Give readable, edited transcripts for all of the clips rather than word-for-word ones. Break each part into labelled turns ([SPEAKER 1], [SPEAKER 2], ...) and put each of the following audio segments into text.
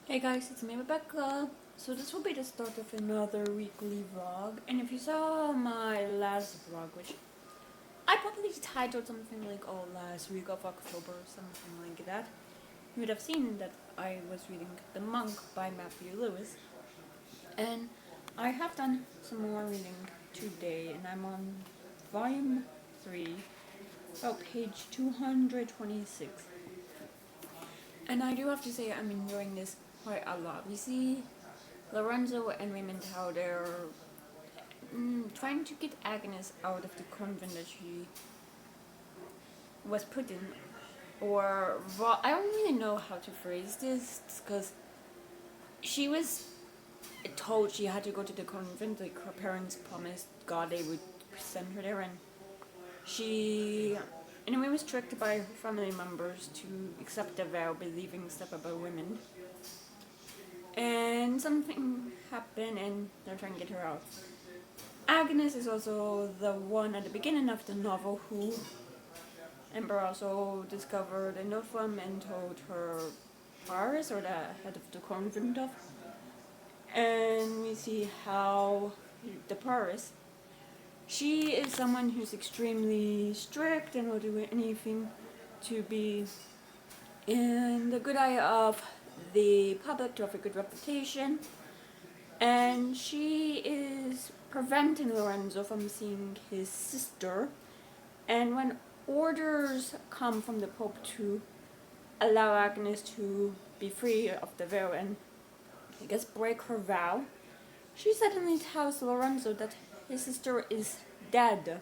[SPEAKER 1] Hey guys, it's me Rebecca. So this will be the start of another weekly vlog, and if you saw my last vlog, which I probably titled something like last week of October or something like that, you would have seen that I was reading The Monk by Matthew Lewis, and I have done some more reading today, and I'm on volume 3, about page 226. And I do have to say I'm enjoying this quite a lot. We see Lorenzo and Raymond how they're trying to get Agnes out of the convent that she was put in. Or, I don't really know how to phrase this, because she was told she had to go to the convent, like her parents promised God they would send her there, and she, in a way, was tricked by her family members to accept the vow, believing stuff about women. And something happened, and they're trying to get her out. Agnes is also the one at the beginning of the novel who Amber also discovered a note from and told her Paris, or the head of the convent of. And we see how the Paris, she is someone who's extremely strict and will do anything to be in the good eye of the public, to have a good reputation. And she is preventing Lorenzo from seeing his sister. And when orders come from the Pope to allow Agnes to be free of the vow and, I guess, break her vow, she suddenly tells Lorenzo that his sister is dead.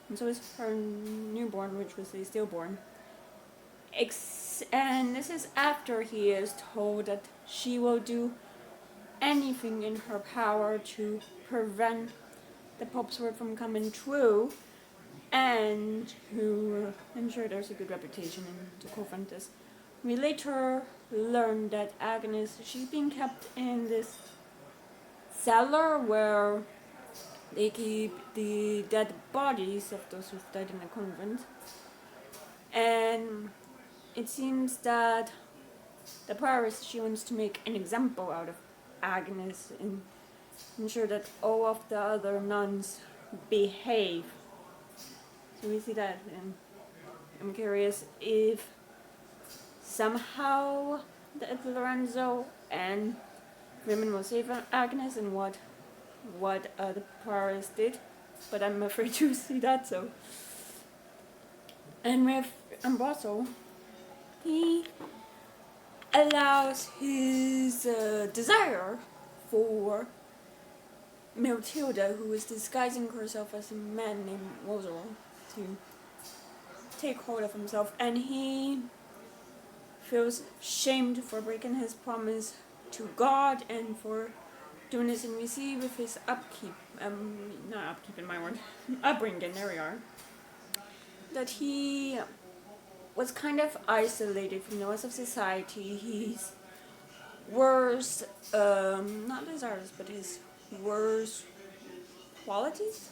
[SPEAKER 1] And so is her newborn, which was a stillborn. And this is after he is told that she will do anything in her power to prevent the Pope's word from coming true, and to ensure there's a good reputation in the convent. We later learn that Agnes, she's being kept in this cellar where they keep the dead bodies of those who've died in the convent. And it seems that the prioress, she wants to make an example out of Agnes and ensure that all of the other nuns behave. So we see that, and I'm curious if somehow Lorenzo and women will save Agnes, and what the prioress did, but I'm afraid to see that. So, and with Ambrosio, he allows his desire for Matilda, who is disguising herself as a man named Rosal, to take hold of himself, and he feels shamed for breaking his promise to God and for doing this. And we see with his upbringing, there we are, that he was kind of isolated from the rest of society. His worst, not desires, but his worst qualities,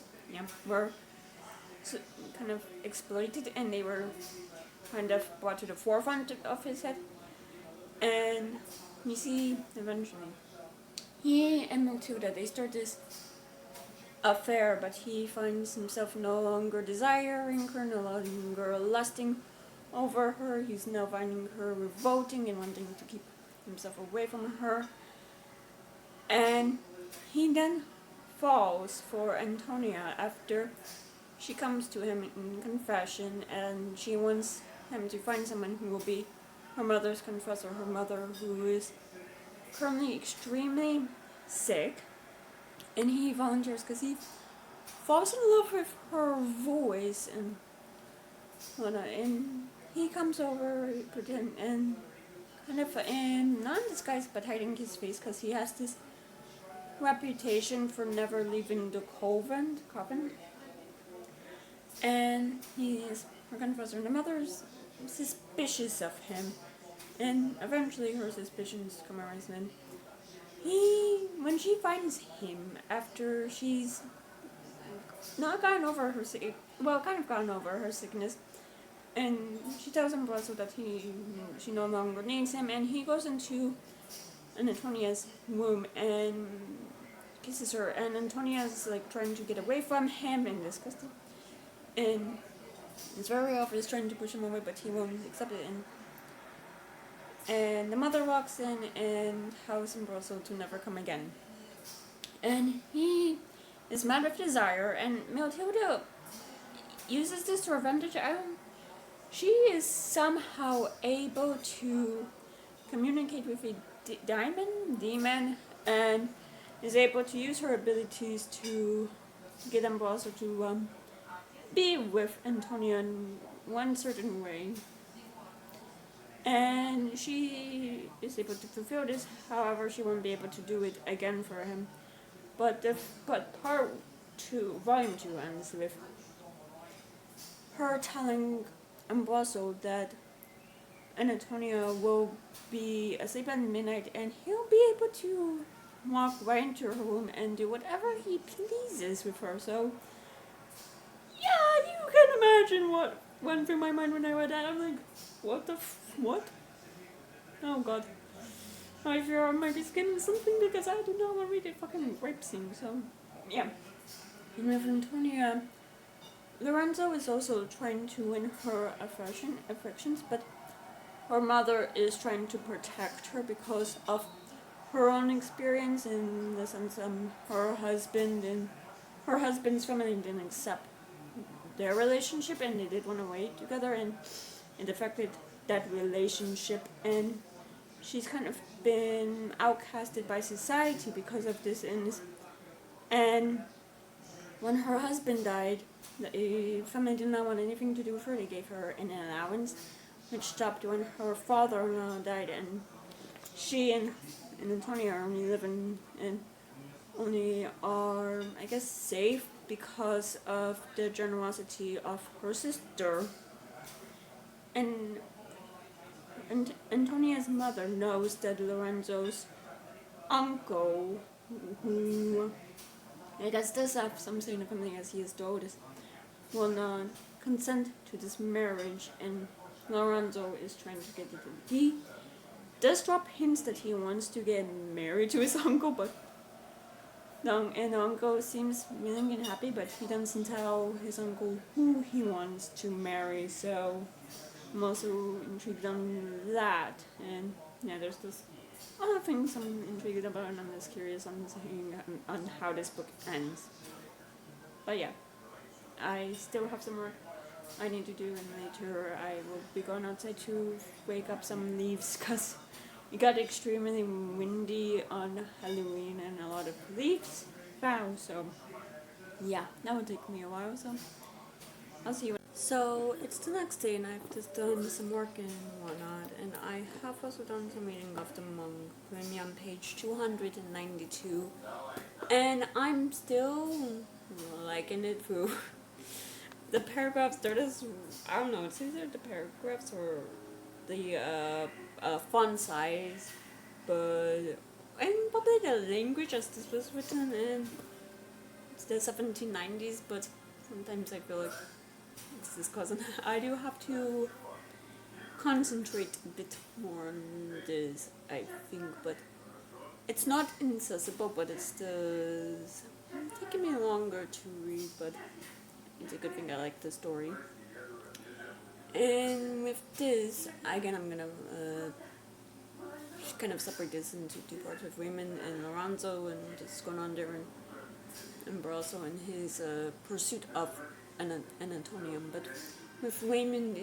[SPEAKER 1] were kind of exploited, and they were kind of brought to the forefront of his head. And we see eventually he and Matilda, they start this affair, but he finds himself no longer desiring her, no longer lusting over her. He's now finding her revolting and wanting to keep himself away from her. And he then falls for Antonia after she comes to him in confession, and she wants him to find someone who will be her mother's confessor, her mother who is currently extremely sick. And he volunteers because he falls in love with her voice and whatnot. And he comes over, pretend, and kind of not in disguise, but hiding his face, because he has this reputation for never leaving the convent. And he is her confessor, and the mother's suspicious of him. And eventually her suspicions come around, and when she finds him after she's not gotten over her gotten over her sickness, and she tells him also that she no longer needs him, and he goes into Antonia's womb and kisses her, and Antonia's like trying to get away from him and disgusted, and it's very obvious trying to push him away, but he won't accept it. And the mother walks in and tells Ambrosio to never come again. And he is mad with desire, and Matilda uses this to her advantage. She is somehow able to communicate with a demon, and is able to use her abilities to get Ambrosio to be with Antonia in one certain way. And she is able to fulfill this, however, she won't be able to do it again for him. But part 2, volume 2 ends with her telling Ambrosio that Antonia will be asleep at midnight and he'll be able to walk right into her room and do whatever he pleases with her. So, yeah, you can imagine what went through my mind when I read that. I'm like, what? Oh god. My fear might be skimming something because I do not want to read a fucking rape scene, so, yeah. And with Antonia, Lorenzo is also trying to win her affections, but her mother is trying to protect her because of her own experience, in the sense her husband's family didn't accept their relationship and they did run away together, and it affected that relationship, and she's kind of been outcasted by society because of this. And when her husband died, the family did not want anything to do with her. They gave her an allowance, which stopped when her father-in-law died, and she and Antonia are only living and only are, I guess, safe because of the generosity of her sister. And Antonia's mother knows that Lorenzo's uncle, who I guess does have some sort of family as he is the oldest, will not consent to this marriage, and Lorenzo is trying to get it. He does drop hints that he wants to get married to his uncle, but the uncle seems willing and happy, but he doesn't tell his uncle who he wants to marry, so I'm also intrigued on that. And yeah, there's this other things I'm intrigued about, and I'm just curious on how this book ends. But yeah, I still have some work I need to do, and later I will be going outside to wake up some leaves, because it got extremely windy on Halloween and a lot of leaves fell, so yeah, that would take me a while, so I'll see you. So it's the next day, and I've just done some work and whatnot, and I have also done some reading of the monk. I'm on page 292, and I'm still liking it through. The paragraphs, I don't know, it's either the paragraphs or the font size, and probably the language as this was written in the 1790s, but sometimes I feel like it's this cousin. I do have to concentrate a bit more on this, I think, but it's not inaccessible, but it's taking me longer to read, but it's a good thing I like the story. And with this, again, I'm gonna kind of separate this into two parts, with Raymond and Lorenzo and what's going on there, and Ambrosio and his pursuit of an Antonium. But with Raymond,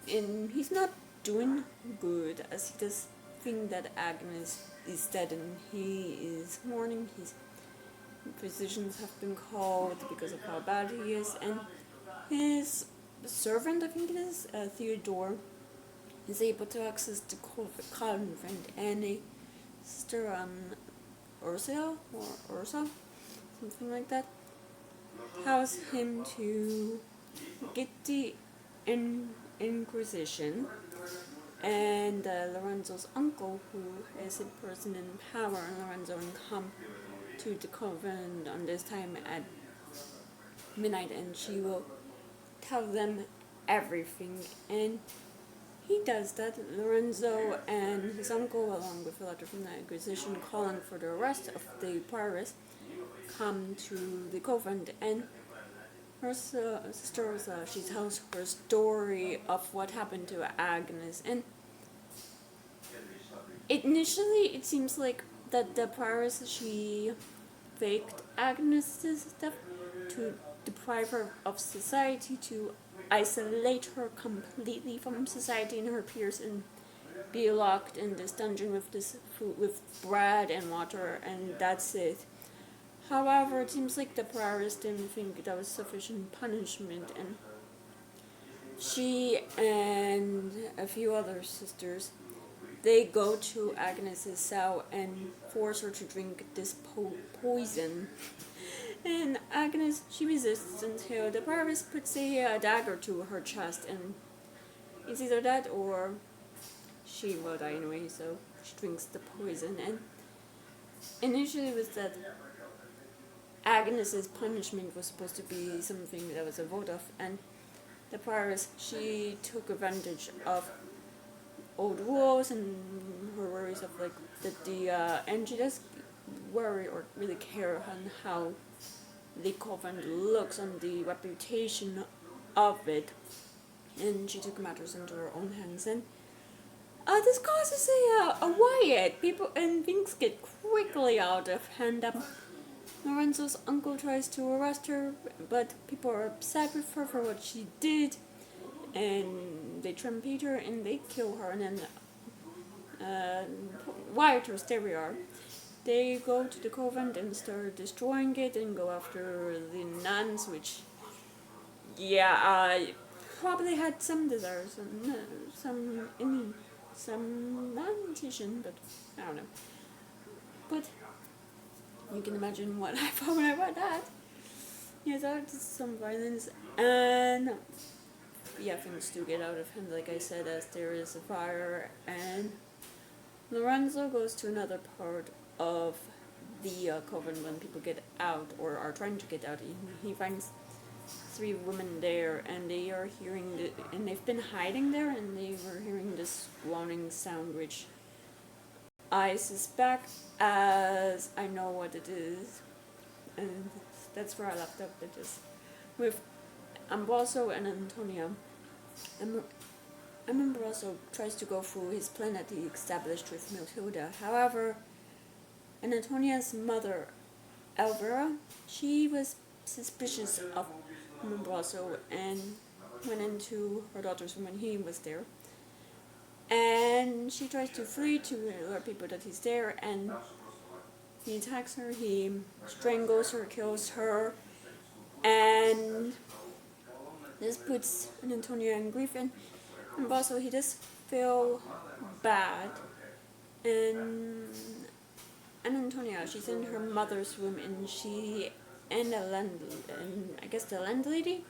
[SPEAKER 1] he's not doing good, as he does think that Agnes is dead, and he is mourning. Physicians have been called because of how bad he is, and his servant, I think it is, Theodore, is able to access the convent, and a sister, Ursa, something like that, tells him to get the Inquisition, and Lorenzo's uncle, who is a person in power, and Lorenzo, and come to the convent on this time at midnight, and she will tell them everything. And he does that. Lorenzo and his uncle, along with a letter from the Inquisition calling for the arrest of the prioress, come to the convent, and her sister, she tells her story of what happened to Agnes, and initially it seems like that the prioress, she faked Agnes's death to deprive her of society, to isolate her completely from society and her peers, and be locked in this dungeon with this food, with bread and water, and that's it. However, it seems like the prioress didn't think that was sufficient punishment, and she and a few other sisters, they go to Agnes's cell and force her to drink this poison. And Agnes, she resists until the prioress puts a dagger to her chest, and it's either that or she will die anyway, so she drinks the poison. And initially it was that Agnes's punishment was supposed to be something that was a vote of, and the prioress, she took advantage of old rules and her worries of like and she does worry or really care on how the convent looks, on the reputation of it, and she took matters into her own hands, and this causes a riot. People and things get quickly out of hand. Lorenzo's uncle tries to arrest her, but people are upset with her for what she did, and they trumpet her and they kill her, and then rioters, there we are. They go to the convent and start destroying it and go after the nuns, which, probably had some desires and some intention, but I don't know. But you can imagine what I thought when I read that. Yes, there's some violence, and things do get out of hand, like I said, as there is a fire, and Lorenzo goes to another part of the convent when people get out, or are trying to get out. He finds 3 women there, and they are hearing and they've been hiding there, and they were hearing this groaning sound, which I suspect, as I know what it is, and that's where I left up with this, with Ambrosio and Antonia. Ambrosio tries to go through his plan that he established with Matilda. However, Antonia's mother, Elvira, she was suspicious of Ambrosio and went into her daughter's room when he was there. And she tries to flee to alert people that he's there, and he attacks her, he strangles her, kills her, and this puts Antonia in grief, and also he does feel bad, and Antonia, she's in her mother's room, and she and I guess the landlady,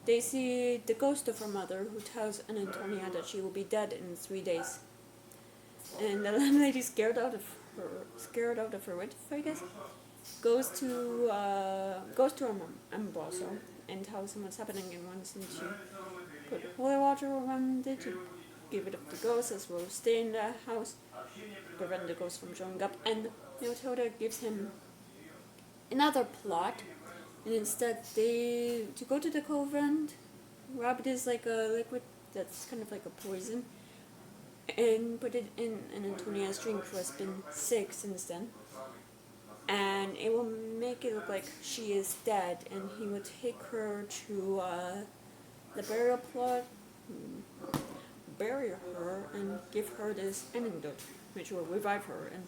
[SPEAKER 1] they see the ghost of her mother, who tells Antonia that she will be dead in 3 days. And the landlady, scared out of her wit, I guess, goes to her mom, Ambrosio, and tells him what's happening, and wants him to put holy water around it, to give it up to ghosts, as well as stay in the house, prevent the ghost from showing up. And Matilda gives him another plot, and instead to go to the convent, rub this like a liquid that's kind of like a poison, and put it in Antonia's drink, who has been sick since then, and it will make it look like she is dead, and he will take her to the burial plot, bury her, and give her this antidote, which will revive her, and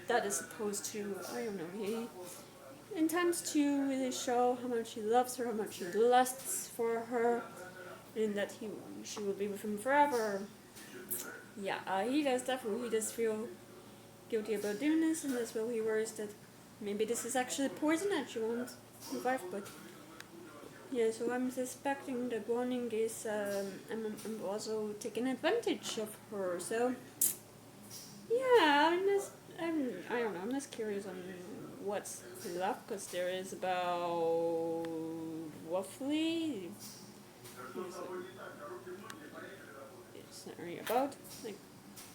[SPEAKER 1] that is supposed to, I don't know, he intends to really show how much he loves her, how much he lusts for her, and that she will be with him forever. He does definitely, he does feel guilty about doing this, and as well he worries that maybe this is actually poison that she won't revive, but so I'm suspecting the groaning is, I'm also taking advantage of her, so I don't know, I'm just curious on what's left, because there is about roughly sorry, about like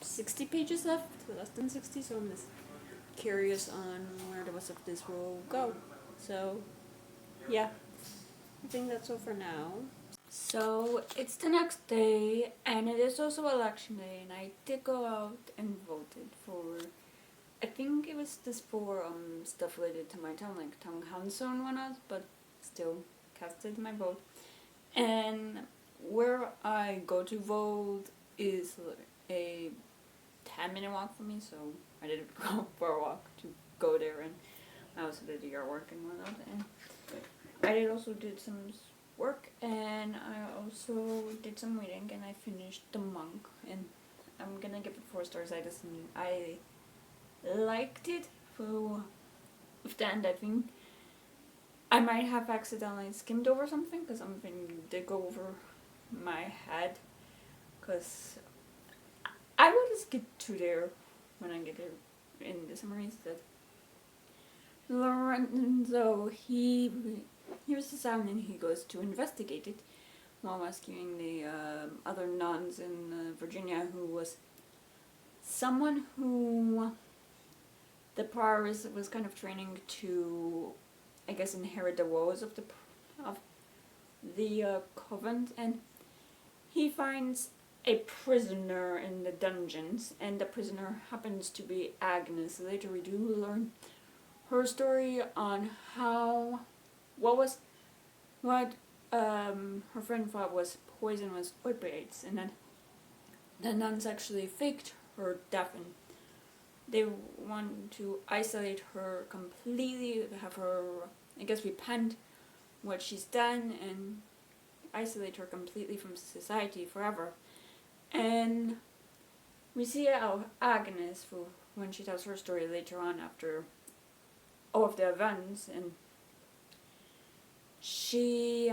[SPEAKER 1] 60 pages left, less than 60, so I'm just curious on where the rest of this will go. So, yeah, I think that's all for now. So, it's the next day, and it is also election day, and I did go out and voted for, I think it was this for stuff related to my town, like town council and whatnot, but still casted my vote. And where I go to vote is a 10-minute walk for me, so I did go for a walk to go there, and I also did yard work and whatnot, and I also did some work, and I also did some reading, and I finished The Monk, and I'm gonna give it 4 stars. I liked it. With the end, I think I might have accidentally skimmed over something, because something did go over my head, because I will just get to there when I get there in the summaries that Lorenzo, he hears the sound and he goes to investigate it while rescuing the other nuns in Virginia, who was someone who the prior was kind of training to, I guess, inherit the woes of the convent, and he finds a prisoner in the dungeons, and the prisoner happens to be Agnes. Later we do learn her story on what her friend thought was poison was opiates, and then the nuns actually faked her death, and they want to isolate her completely, have her, I guess, repent what she's done and isolate her completely from society forever. And we see how Agnes, when she tells her story later on after all of the events, and she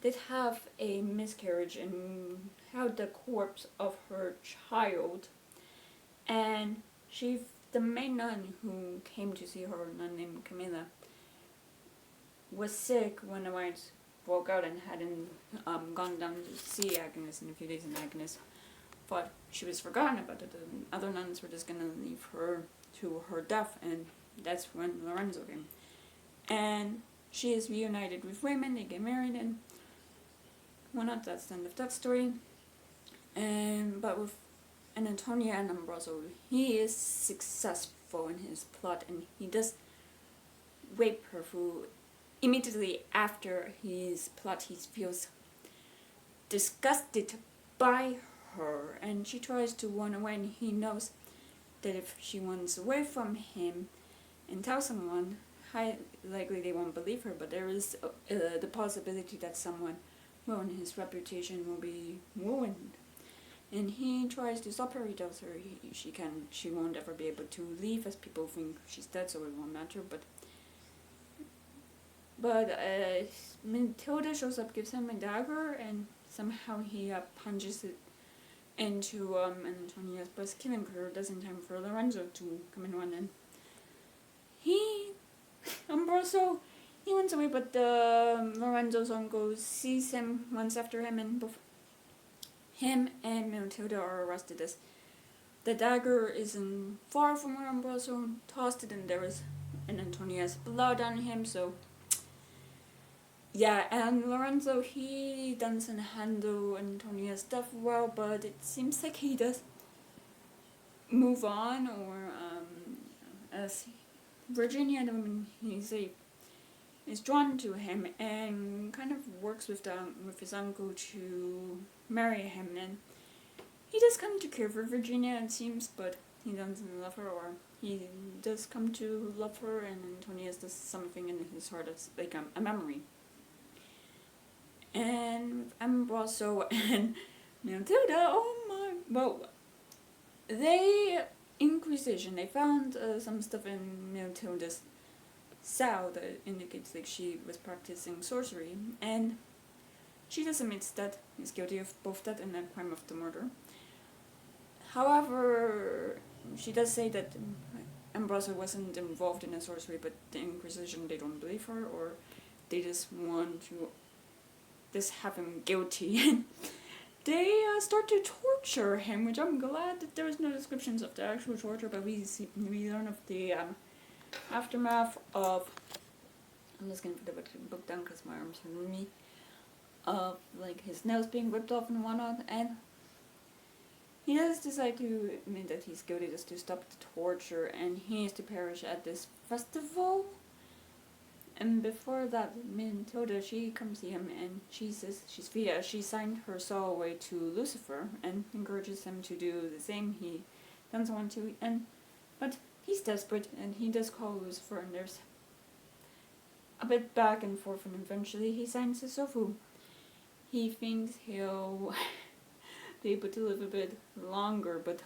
[SPEAKER 1] did have a miscarriage and had the corpse of her child, and the main nun who came to see her, a nun named Camilla, was sick when the whites broke out and hadn't gone down to see Agnes in a few days, and Agnes thought she was forgotten about it. The other nuns were just going to leave her to her death, and that's when Lorenzo came. And she is reunited with Raymond, they get married, and whatnot, that's the end of that story. But with Antonia and Ambrosio, he is successful in his plot, and he does rape her immediately after his plot. He feels disgusted by her, and she tries to run away, and he knows that if she runs away from him and tells someone, highly likely they won't believe her, but there is the possibility that someone and his reputation will be ruined. And he tries to stop her. He tells her she won't ever be able to leave, as people think she's dead, so it won't matter. But Matilda shows up, gives him a dagger, and somehow he punches it into Antonia's breast, killing her just in time for Lorenzo to come and run in. Ambrosio, he runs away, but Lorenzo's uncle sees him, runs after him, and both him and Matilda are arrested. As the dagger isn't far from where Ambrosio tossed it, and there is Antonia's blood on him, so yeah. And Lorenzo, he doesn't handle Antonia's death well, but it seems like he does move on, or as Virginia, the woman is drawn to him and kind of works with his uncle to marry him, and he does come to care for Virginia, it seems, but he doesn't love her, or he does come to love her, and Antonia does something in his heart that's like a memory. And Ambrosio and Matilda, oh my, well, Inquisition, they found some stuff in Matilda's cell that indicates like she was practicing sorcery, and she just admits that he's guilty of both that and the crime of the murder. However, she does say that Ambrosio wasn't involved in the sorcery, but the Inquisition, they don't believe her, or they just want to just have him guilty. they start to torture him, which I'm glad that there's no descriptions of the actual torture, but we learn of the aftermath of. I'm just gonna put the book down because my arms are hurting me. Of like his nails being ripped off and whatnot, and he does decide to admit that he's guilty just to stop the torture, and he is to perish at this festival. And before that, Matilda, she comes see him, and she says she's Vita. She signed her soul away to Lucifer and encourages him to do the same. He doesn't want to, but he's desperate, and he does call Lucifer, and there's a bit back and forth, and eventually he signs his soul. He thinks he'll be able to live a bit longer, but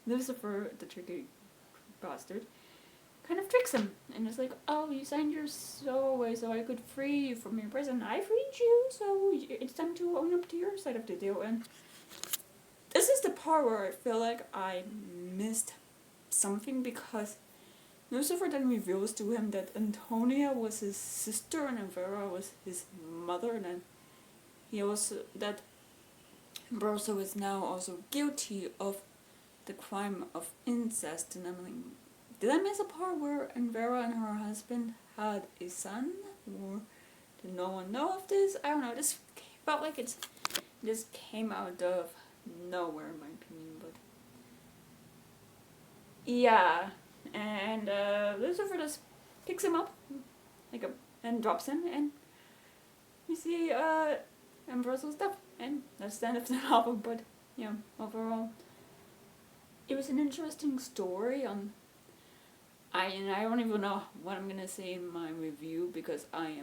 [SPEAKER 1] Lucifer, the tricky bastard, kind of tricks him, and is like, oh, you signed your soul away so I could free you from your prison. I freed you, so it's time to own up to your side of the deal. And this is the part where I feel like I missed something, because Lucifer then reveals to him that Antonia was his sister and Vera was his mother, and then he also, that Ambrosio is now also guilty of the crime of incest. And I'm like, did I miss a part where Vera and her husband had a son? Or did no one know of this? I don't know, this felt like it just came out of nowhere in my opinion, but yeah. And Lucifer just picks him up and drops him, and we see Ambrosio's stuff, and that's the end of the novel. But yeah, overall, it was an interesting story. I don't even know what I'm gonna say in my review, because I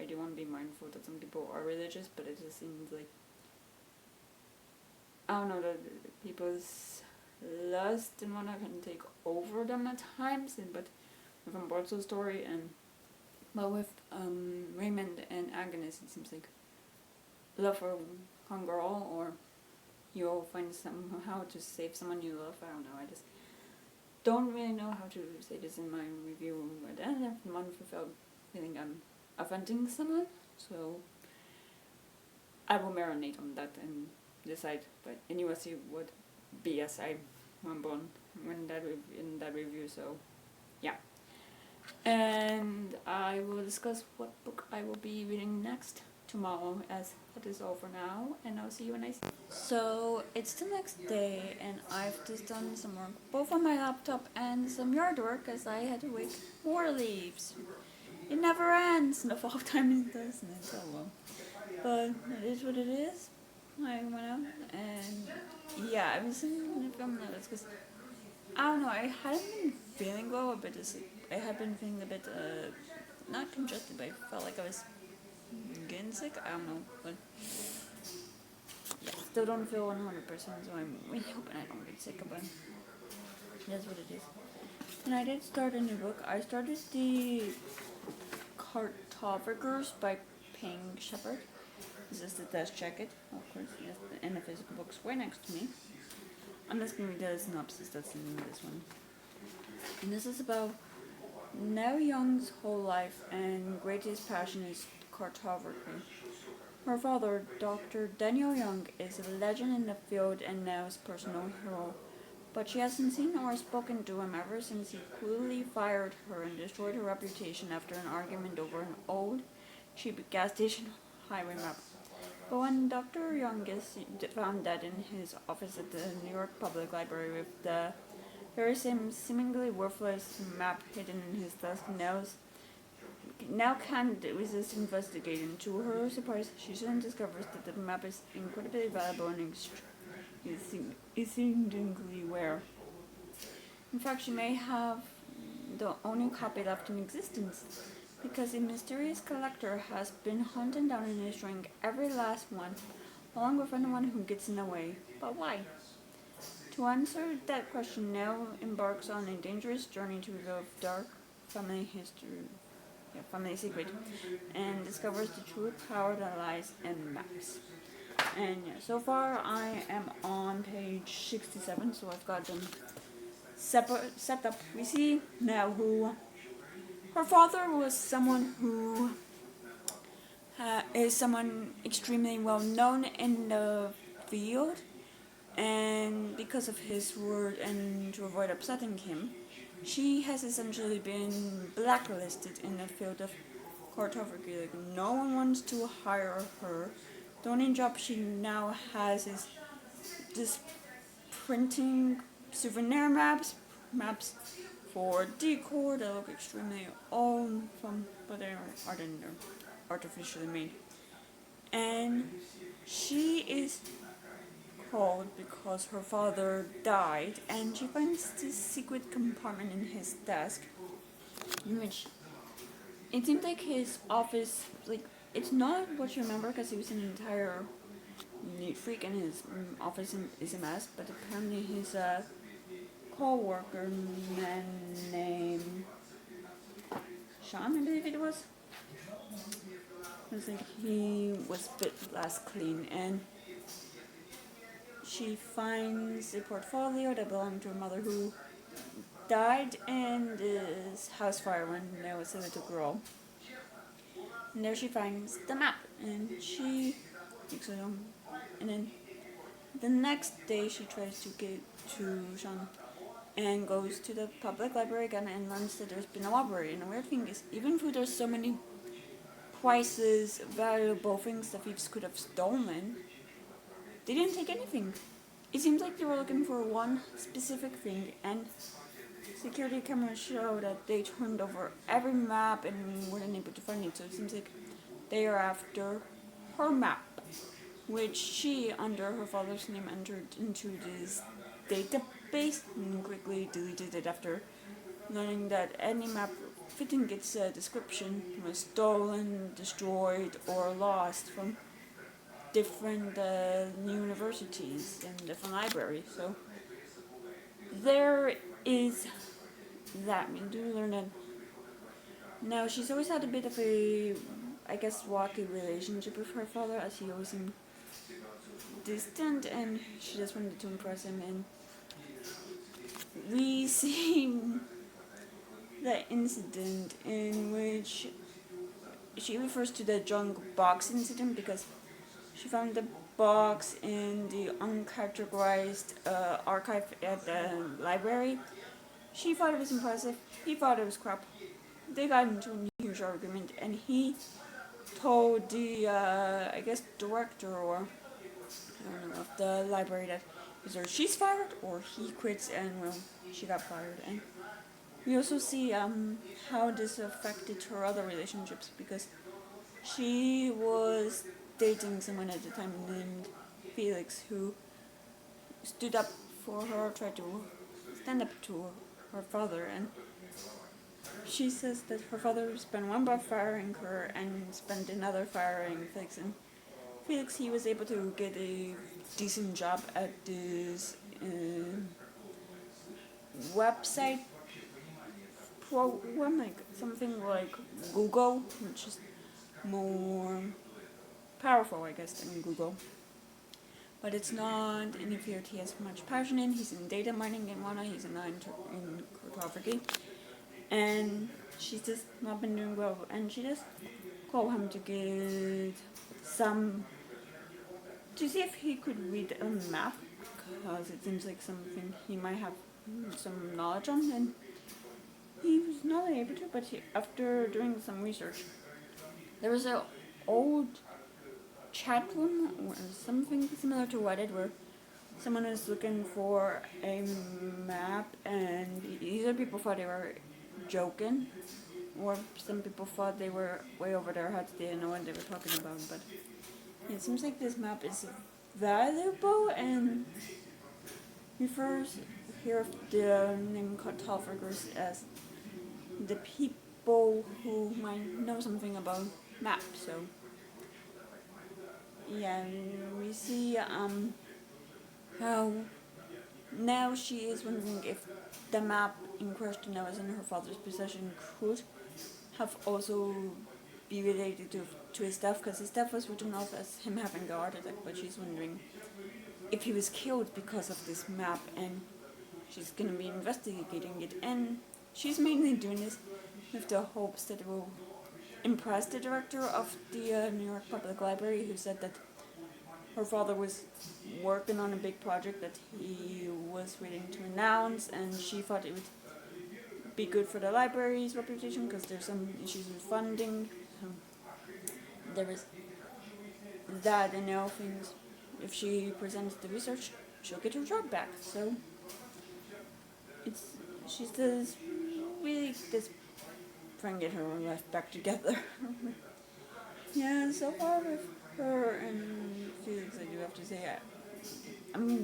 [SPEAKER 1] do want to be mindful that some people are religious, but it just seems like, I don't know, that people's lust and whatnot can take over them at times. But with Ambrosio's story, but with Raymond and Agnes, it seems like love for one girl, or you'll find somehow to save someone you love. I don't know, I just don't really know how to say this in my review, but I have one without feeling I'm offending someone, so I will marinate on that and decide. But anyway, see what BS I ramble on in that review, so yeah. And I will discuss what book I will be reading next tomorrow, as that is all for now, and I'll see you when I see you. So it's the next day, and I've just done some work both on my laptop and some yard work, as I had to wait more leaves. It never ends. The fall time it doesn't, so well. But it is what it is. I went out, and yeah, I was in the film notes because I don't know, I hadn't been feeling well, but I had been feeling a bit not congested, but I felt like I was getting sick. I don't know, but yeah, still don't feel 100%, so I'm really hoping I don't get sick, but that's what it is. And I did start a new book. I started the Cartographers by Pink Shepherd. This is the test jacket, of course, yes, and the physical book's right next to me. I'm just going to read the synopsis that's in this one. And this is about Neil Young's whole life, and greatest passion is cartography. Her father, Dr. Daniel Young, is a legend in the field and Nell's personal hero, but she hasn't seen or spoken to him ever since he cruelly fired her and destroyed her reputation after an argument over an old, cheap gas station highway map. But when Dr. Young is found dead in his office at the New York Public Library with the very same seemingly worthless map hidden in his desk, now can't resist investigating. To her surprise, she soon discovers that the map is incredibly valuable and exceedingly rare. In fact, she may have the only copy left in existence, because a mysterious collector has been hunting down and destroying every last one, along with anyone who gets in the way. But why? To answer that question, Nell embarks on a dangerous journey to reveal dark family secret, and discovers the true power that lies in maps. And yeah, so far I am on page 67, so I've got them set up. We see now who her father was, someone who is someone extremely well known in the field, and because of his word and to avoid upsetting him, she has essentially been blacklisted in the field of cartography. Like, no one wants to hire her. The only job she now has is just printing souvenir maps for decor that look extremely old, but they aren't artificially made. And she is called because her father died, and she finds this secret compartment in his desk, in which it seems like his office, like, it's not what you remember because he was an entire neat freak and his office is a mess, but apparently his co-worker man named Sean, I believe it was like he was a bit less clean, and she finds a portfolio that belonged to her mother who died in this house fire when there was a little girl. And there she finds the map, and she takes it home. And then the next day she tries to get to Sean and goes to the public library again and learns that there's been a robbery. And the weird thing is, even though there's so many priceless, valuable things that thieves could have stolen, they didn't take anything. It seems like they were looking for one specific thing, and security cameras show that they turned over every map and weren't able to find it. So it seems like they are after her map, which she, under her father's name, entered into this database and quickly deleted it after learning that any map fitting its description was stolen, destroyed, or lost from different universities and different libraries. So there is that. We do learn that. Now, she's always had a bit of a, I guess, rocky relationship with her father, as he always seemed distant, and she just wanted to impress him. And we see the incident in which she refers to the junk box incident because she found the box in the uncategorized archive at the library. She thought it was impressive, he thought it was crap. They got into a huge argument, and he told the, I guess, director or I don't know, of the library that either she's fired or he quits, and well, she got fired. And we also see how this affected her other relationships, because she was dating someone at the time named Felix, who stood up for her, tried to stand up to her father, and she says that her father spent one month firing her and spent another firing Felix. And Felix, he was able to get a decent job at this website program, like something like Google, which is more powerful, I guess, than Google. But it's not in a field he has much passion in. He's in data mining in Wana, he's in cryptography. And she's just not been doing well, and she just called him to get some, to see if he could read a map, because it seems like something he might have some knowledge on, and he was not able to. But after doing some research, there was an old chat room or something similar to Reddit where someone was looking for a map, and either people thought they were joking, or some people thought they were way over their heads, they didn't know what they were talking about. But it seems like this map is valuable, and refers here of the name cartographers as the people who might know something about maps. So yeah, we see how now she is wondering if the map in question that was in her father's possession could have also be related to his death, because his death was written off as him having a heart attack, but she's wondering if he was killed because of this map, and she's going to be investigating it, and she's mainly doing this with the hopes that it will impressed the director of the New York Public Library, who said that her father was working on a big project that he was waiting to announce, and she thought it would be good for the library's reputation because there's some issues with funding. There is that, and now things. If she presents the research, she'll get her job back. So she's this really this trying to get her life back together. Yeah, so far with her and Felix, I do have to say, I mean,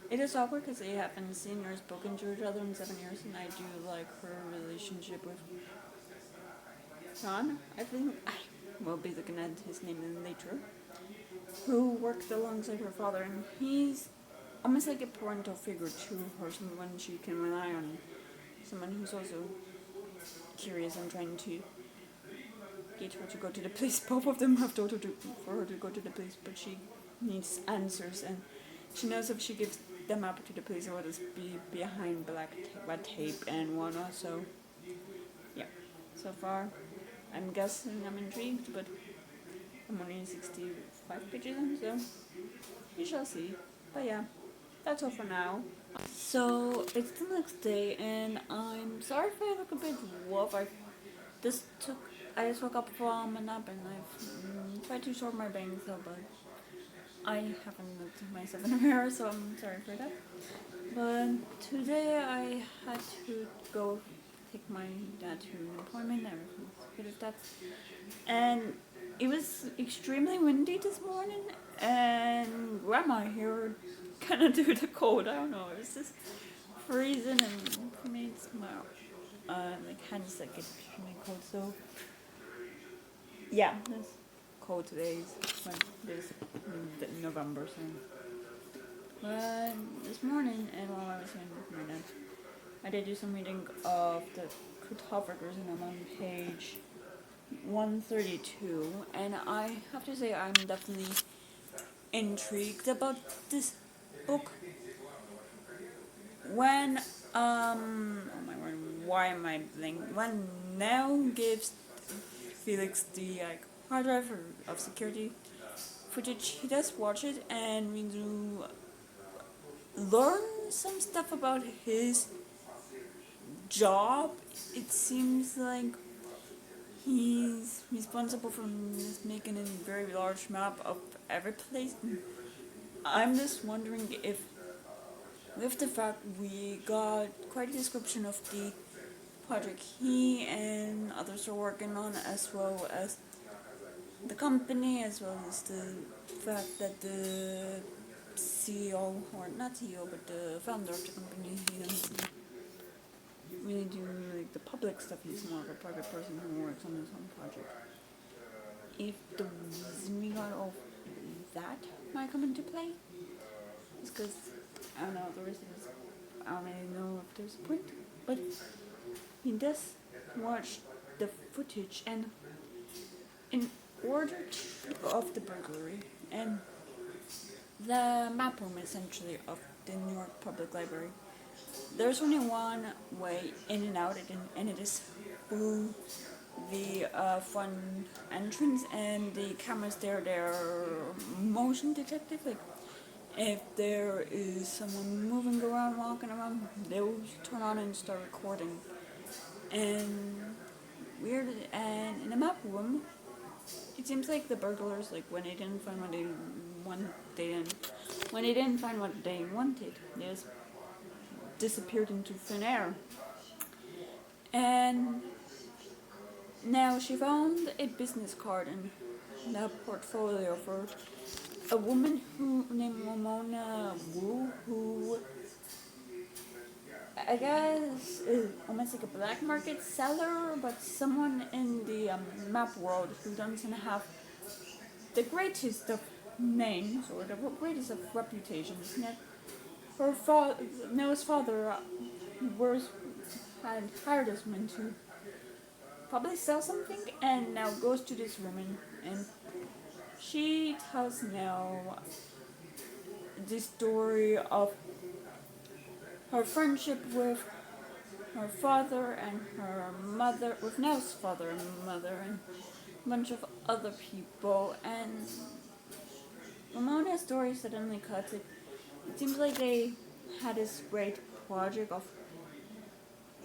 [SPEAKER 1] it is awkward because they haven't seen or spoken to each other in 7 years, and I do like her relationship with John. I think I will be looking at his name later, who worked alongside her father, and he's almost like a parental figure to her, someone she can rely on, someone who's also curious and trying to get her to go to the police. Both of them have told her for her to go to the police, but she needs answers, and she knows if she gives them up to the police, it will just be behind red tape and whatnot. So, yeah. So far, I'm guessing I'm intrigued, but I'm only 65 pages in, so we shall see. But yeah, that's all for now. So it's the next day, and I'm sorry if I look a bit rough. I just woke up from a nap, and I've tried to short my bangs, but I haven't looked at myself in the mirror, so I'm sorry for that. But today I had to go take my dad to an appointment. Everything's good with that. And it was extremely windy this morning, and Grandma here kind of due to the cold. I don't know. It was just freezing, and for me it's my hands that get extremely cold. So yeah, it's cold today. It's November, so. But this morning, and while I was in my dad, I did do some reading of the photographers, and I'm on page 132, and I have to say I'm definitely intrigued about this book. When oh my word, why am I blanking? When Nell gives Felix the hard drive of security footage, he does watch it, and we do learn some stuff about his job. It seems like he's responsible for making a very large map of every place. I'm just wondering if, with the fact we got quite a description of the project he and others are working on, as well as the company, as well as the fact that the CEO, or not CEO, but the founder of the company, he doesn't really do the public stuff. He's more of a private person who works on his own project. If the reason we got all that might come into play, is because I don't know, the rest of us, I don't really know if there's a point, but he does watch the footage, and in order of the burglary and the map room essentially of the New York Public Library, there's only one way in and out, and it is through the front entrance, and the cameras there, they're motion detective. Like, if there is someone moving around, walking around, they will turn on and start recording. And weird, and in the map room, it seems like the burglars, like when they didn't find what they wanted, when they didn't find what they wanted, they just disappeared into thin air. And now she found a business card in the portfolio for a woman named Ramona Wu, who I guess is almost like a black market seller, but someone in the map world who doesn't have the greatest of names or the greatest of reputations. Her Noah's father had hired this woman to probably sell something, and now goes to this woman, and she tells Nell the story of her friendship with her father and her mother, with Nell's father and mother, and a bunch of other people. And Ramona's story suddenly cuts it. It seems like they had this great project of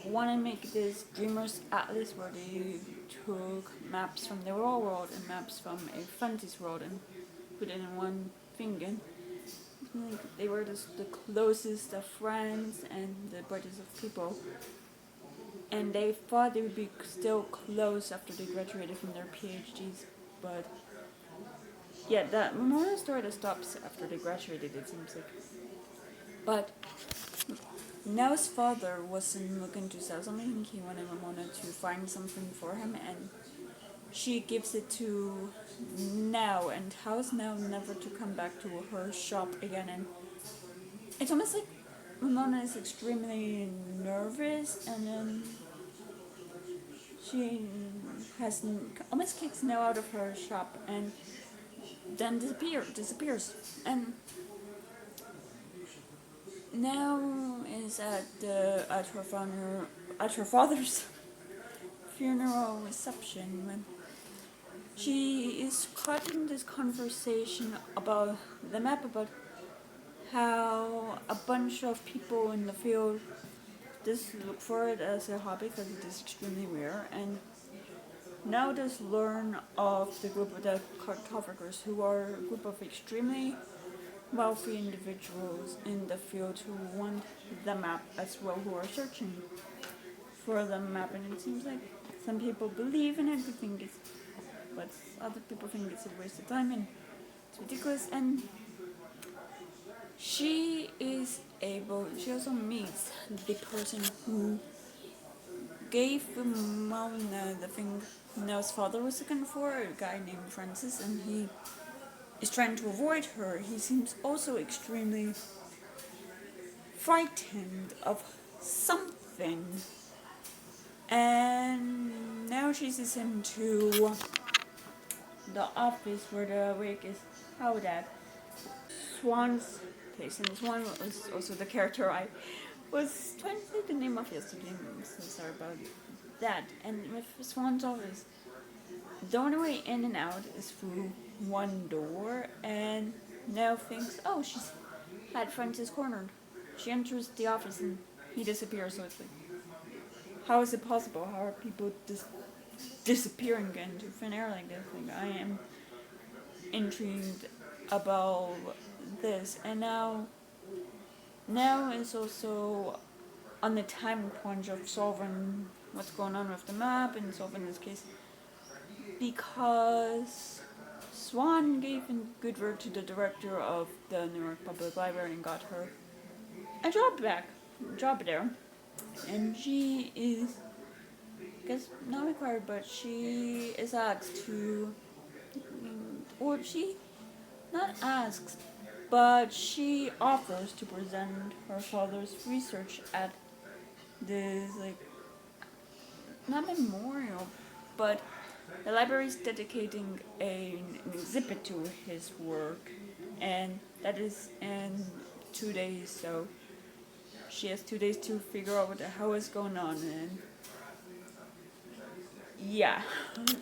[SPEAKER 1] want to make this Dreamer's Atlas where they took maps from the real world and maps from a fantasy world and put it in one thing. And like they were just the closest of friends and the brightest of people. And they thought they would be still close after they graduated from their PhDs, but yeah, that Ramona story that stops after they graduated, it seems like. But Nell's father wasn't looking to sell something. He wanted Ramona to find something for him, and she gives it to Nell and tells Nell never to come back to her shop again. And it's almost like Ramona is extremely nervous, and then she has almost kicks Nell out of her shop, and then disappears. And Nell is at her father's funeral reception when she is caught in this conversation about the map, about how a bunch of people in the field just look for it as a hobby because it is extremely rare, and now just learn of the group of the cartographers, who are a group of extremely wealthy individuals in the field who want the map as well, who are searching for the map. And it seems like some people believe in it, they think it's, but other people think it's a waste of time and it's ridiculous. And she also meets the person who gave Mona the thing Nell's father was looking for, a guy named Francis, and he is trying to avoid her. He seems also extremely frightened of something. And now she sees him to the office where the wig is held at. Swan's place, and Swan was also the character I was trying to think the name of yesterday. I'm so sorry about that. And with Swan's office, the only way in and out is through one door, and Nell thinks, oh, she's had Francis cornered. She enters the office and he disappears. So it's like, how is it possible? How are people disappearing into thin air like this? Like, I am intrigued about this. And now is also on the time crunch of solving what's going on with the map and solving this case, because Swan gave a good word to the director of the New York Public Library and got her a job there. And she is, I guess, not required, but she is asked to, or she not asks, but she offers to present her father's research at this, like, not memorial, but the library is dedicating an exhibit to his work, and that is in 2 days, so she has 2 days to figure out what the hell is going on. And yeah,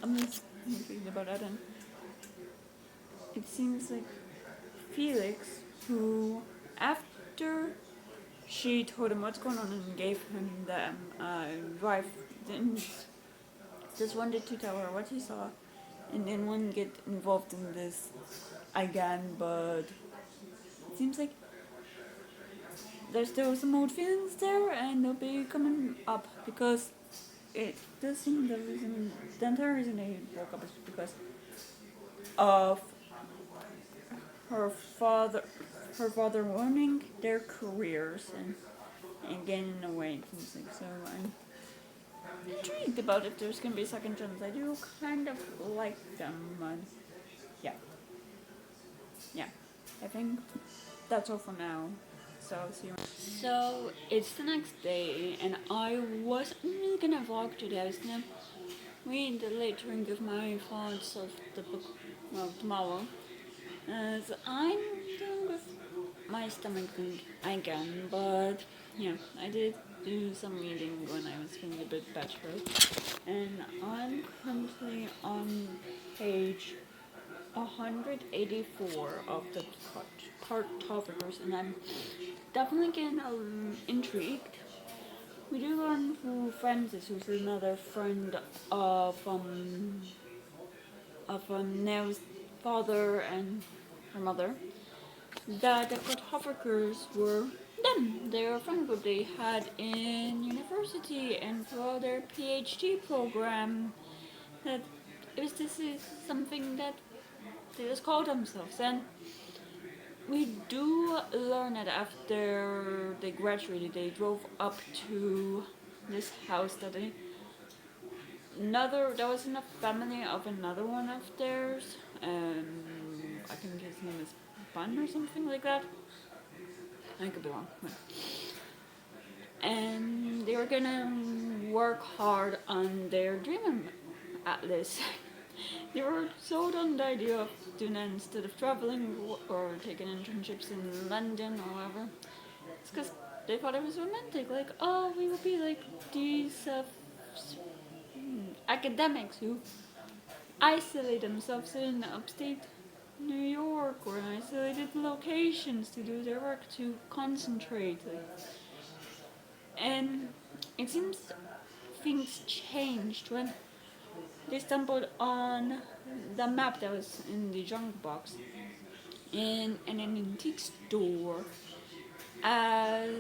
[SPEAKER 1] I'm just thinking about that. And it seems like Felix, who after she told him what's going on and gave him the drive, didn't just wanted to tell her what he saw and didn't want to get involved in this again. But it seems like there's still some old feelings there, and they'll be coming up, because it does seem the entire reason they broke up is because of her father ruining their careers and getting away. So I'm intrigued about if there's gonna be a second chance. I do kind of like them, and yeah, I think that's all for now. So see you. So it's the next day, and I wasn't really gonna vlog today. I was gonna read later and give my thoughts of the book, well, tomorrow. So I'm dealing with my stomach thing again, but yeah, I did do some reading when I was feeling a bit better, and I'm currently on page 184 of the cartographers, and I'm definitely getting intrigued. We do learn who Francis, who's another friend of Neo's father and her mother, that the cartographers were them. They were a friend group they had in university and throughout their PhD program. That this is something that they just call themselves. And we do learn that after they graduated, they drove up to this house that there was in a family of another one of theirs. I think his name is Bun or something like that. I could be wrong. And they were gonna work hard on their dream atlas. They were sold on the idea of doing that instead of traveling or taking internships in London or whatever. It's because they thought it was romantic. Like, oh, we will be like these academics who isolate themselves in upstate New York or in isolated locations to do their work, to concentrate. And it seems things changed when they stumbled on the map that was in the junk box in an antique store, as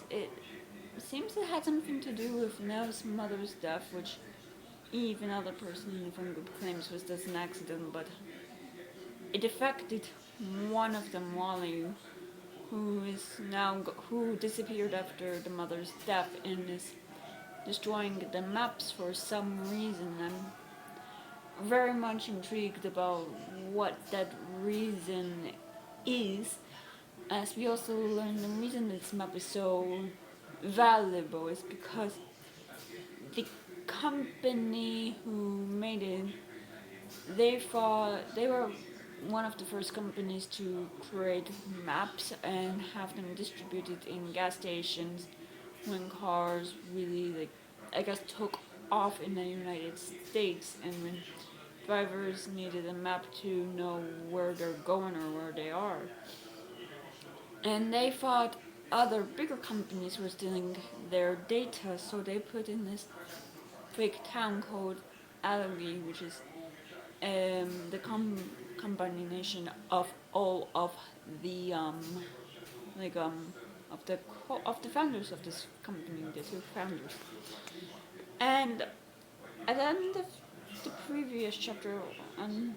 [SPEAKER 1] it seems it had something to do with Nell's mother's death, which even other person in the friend group claims was just an accident, but it affected one of them, Wally, who disappeared after the mother's death and is destroying the maps for some reason. I'm very much intrigued about what that reason is, as we also learn the reason this map is so valuable is because the company who made it, they were one of the first companies to create maps and have them distributed in gas stations when cars really, I guess, took off in the United States, and when drivers needed a map to know where they're going or where they are. And they thought other bigger companies were stealing their data, so they put in this big town called Allegheny, which is the combination of all of the of the founders of this company, the two founders. And at the end of the previous chapter on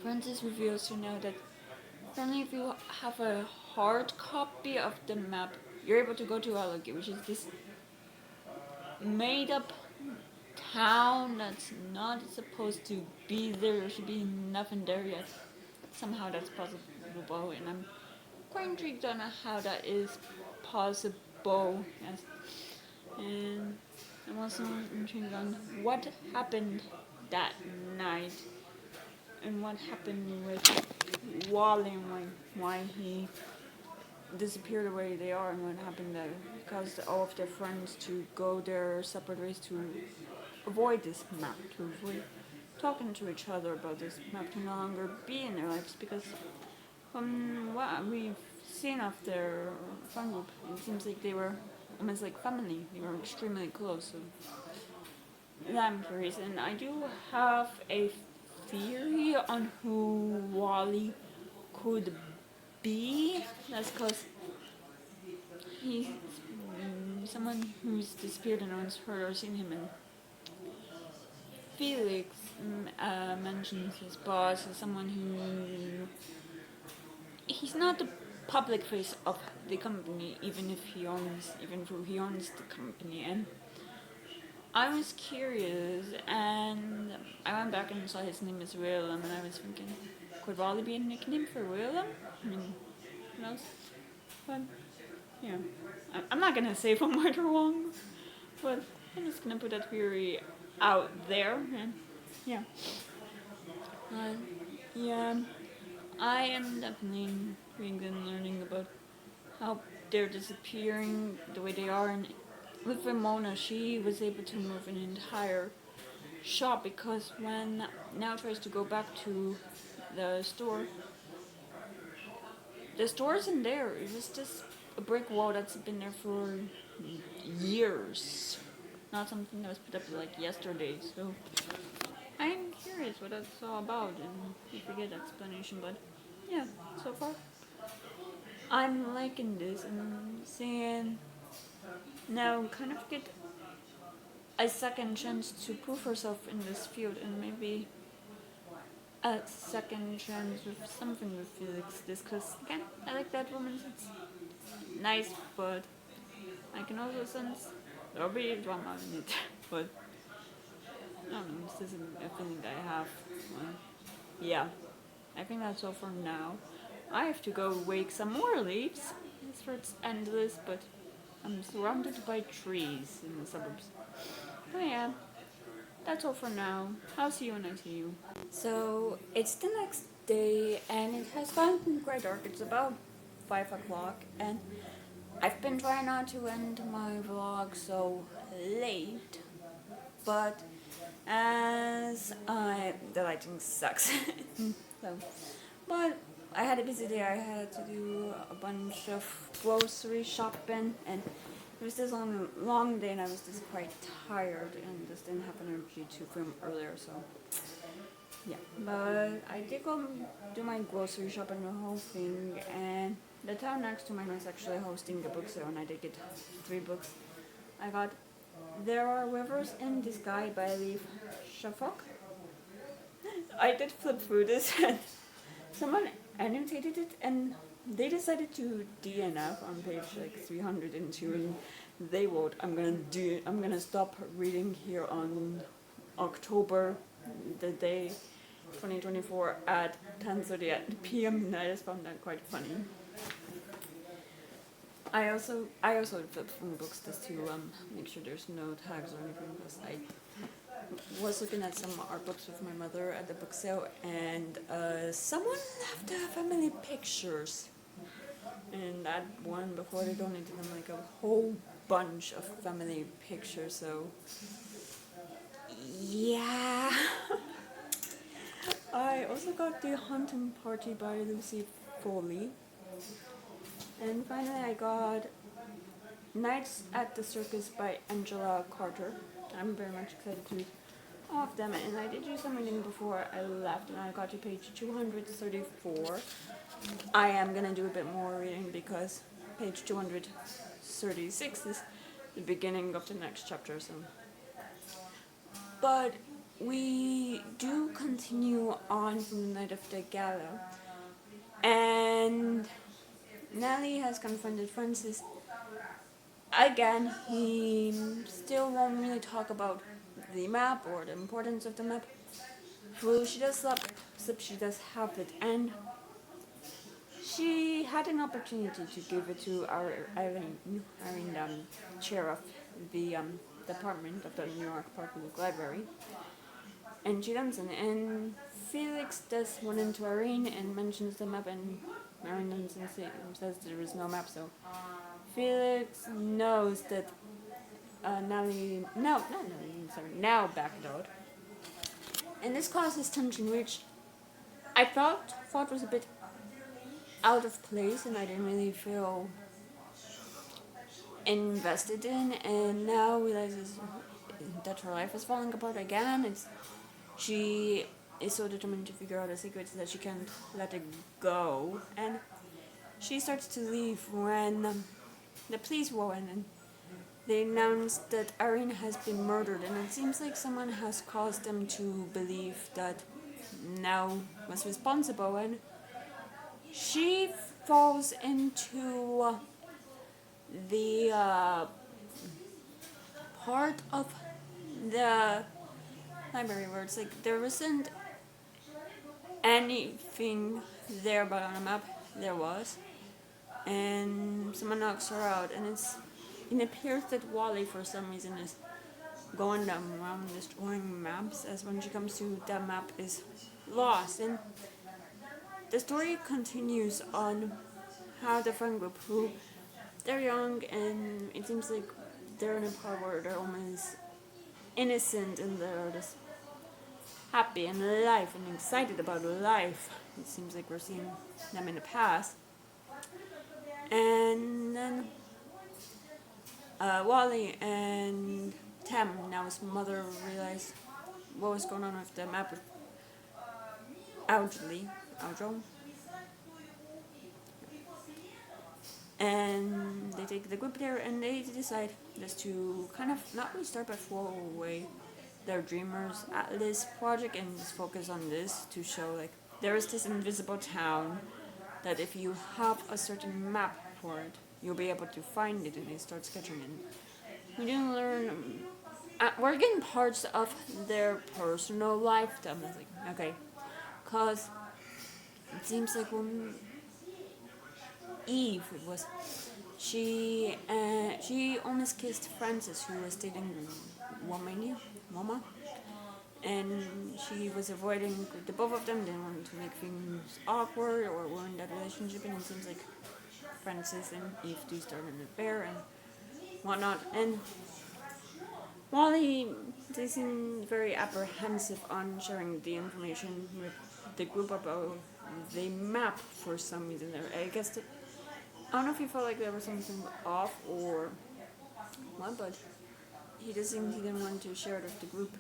[SPEAKER 1] Francis reveals to know that only if you have a hard copy of the map, you're able to go to Allegheny, which is this made up town that's not supposed to be there. There should be nothing there yet. Somehow that's possible, and I'm quite intrigued on how that is possible. Yes, and I'm also intrigued on what happened that night and what happened with Wally and why he disappeared the way they are, and what happened that caused all of their friends to go their separate ways to avoid this map, to avoid talking to each other about this map, to no longer be in their lives, because from what we've seen of their friend group, it seems like they were almost like family. They were extremely close. So I'm curious, and I do have a theory on who Wally could be. That's because he's someone who's disappeared and no one's heard or seen him. And Felix mentions his boss as someone who he's not the public face of the company, even though he owns the company. And I was curious, and I went back and saw his name is Willem, and I was thinking, could Wally be a nickname for Willem? I mean, who knows? But yeah, I'm not gonna say if I'm right or wrong, but I'm just gonna put that theory out there, and yeah. Yeah, I am definitely reading and learning about how they're disappearing the way they are. And with Ramona, she was able to move an entire shop because when Now tries to go back to the store, the store isn't there. It was just a brick wall that's been there for years. Not something that was put up like yesterday. So I'm curious what that's all about, and if we get explanation. But yeah, so far I'm liking this, and I'm seeing now kind of get a second chance to prove herself in this field, and maybe a second chance with something with Felix. This, because again, I like that woman. It's nice, but I can also sense there'll be drama in it. But I don't know, this isn't a feeling that I have. Yeah, I think that's all for now. I have to go wake some more leaves. This it's endless, but I'm surrounded by trees in the suburbs. But yeah, that's all for now. I'll see you when I see you. So it's the next day, and it has gotten quite dark. It's about 5 o'clock, and I've been trying not to end my vlog so late, but the lighting sucks. So, but I had a busy day. I had to do a bunch of grocery shopping, and it was this long day, and I was just quite tired, and just didn't have energy to film earlier. So yeah, but I did go do my grocery shopping, the whole thing, and the town next to mine was actually hosting a book sale, and I did get 3 books. I got There Are Rivers in the Sky by Leaf Shafok. I did flip through this, and someone annotated it, and they decided to DNF on page like 302, and they wrote, I'm gonna stop reading here on October, the day 2024 at 10:30 p.m. and I just found that quite funny. I also flip through books just to make sure there's no tags or anything, because I was looking at some art books with my mother at the book sale, and someone left family pictures in that one before they donated them, like a whole bunch of family pictures. So yeah. I also got The Hunting Party by Lucy Foley. And finally I got Nights at the Circus by Angela Carter. I'm very much excited to read all of them, and I did do some reading before I left, and I got to page 234. I am gonna do a bit more reading because page 236 is the beginning of the next chapter. So, but we do continue on from the night of the gala, and Nellie has confronted Francis again. He still won't really talk about the map or the importance of the map. Well, she does she does have it, and she had an opportunity to give it to our Irene, chair of the department of the New York Public Library, and she doesn't. And Felix does one into Irene and mentions the map, and Marin says there is no map. So Felix knows that now backed out, and this causes tension, which I thought was a bit out of place, and I didn't really feel invested in, and now realizes that her life is falling apart again. She is so determined to figure out a secret that she can't let it go, and she starts to leave when the police roll in, and they announce that Irene has been murdered, and it seems like someone has caused them to believe that Now was responsible, and she falls into the part of the library where it's like there isn't anything there, but on a map there was, and someone knocks her out, and it appears that Wally for some reason is going around destroying maps, as when she comes to the map is lost, and the story continues on how the friend group, who they're young and it seems like they're in a part where they're almost innocent and they're just happy and alive and excited about life. It seems like we're seeing them in the past. And then Wally and Tam, now his mother, realized what was going on with the map with Audrey. And they take the group there and they decide just to kind of not restart but throw away their Dreamers Atlas project and just focus on this to show like there is this invisible town that if you have a certain map for it, you'll be able to find it, and they start sketching it. We didn't learn. We're getting parts of their personal life. I was like, okay, cause it seems like when Eve was, she almost kissed Francis, who was dating Mama, and she was avoiding the both of them. Didn't want to make things awkward or ruin that relationship, and it seems like Francis and Eve do start an affair and whatnot. And Wally, they seem very apprehensive on sharing the information with the group about the map for some reason. I guess I don't know if he felt like there was something off or what, but he just seemed he didn't want to share it with the group.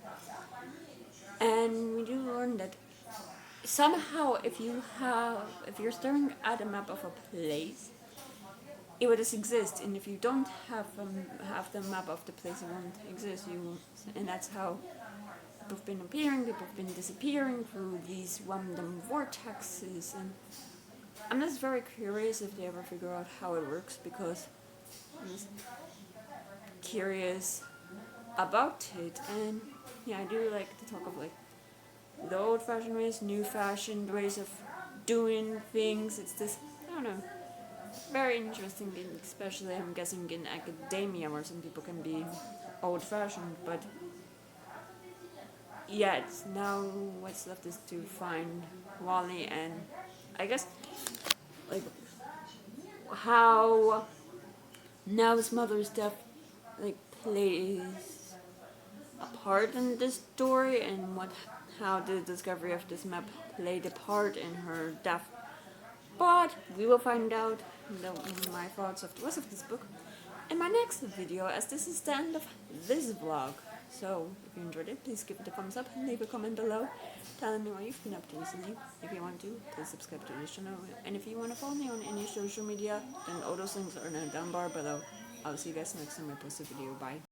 [SPEAKER 1] And we do learn that somehow if you're staring at a map of a place, it would just exist, and if you don't have the map of the place, it won't exist. And that's how people have been appearing, people have been disappearing through these random vortexes, and I'm just very curious if they ever figure out how it works, because I'm just curious about it. And yeah, I do like to talk of like the old-fashioned ways, new-fashioned ways of doing things. It's just, I don't know, very interesting, especially I'm guessing in academia where some people can be old-fashioned, but yeah, it's now what's left is to find Wally and I guess like how now his mother's death like plays a part in this story, and how the discovery of this map played a part in her death. But we will find out my thoughts of the rest of this book in my next video, as this is the end of this vlog. So if you enjoyed it, please give it a thumbs up and leave a comment below telling me what you've been up to recently. If you want to, please subscribe to this channel, and if you want to follow me on any social media, then all those links are now down bar below. I'll see you guys next time I post a video. Bye.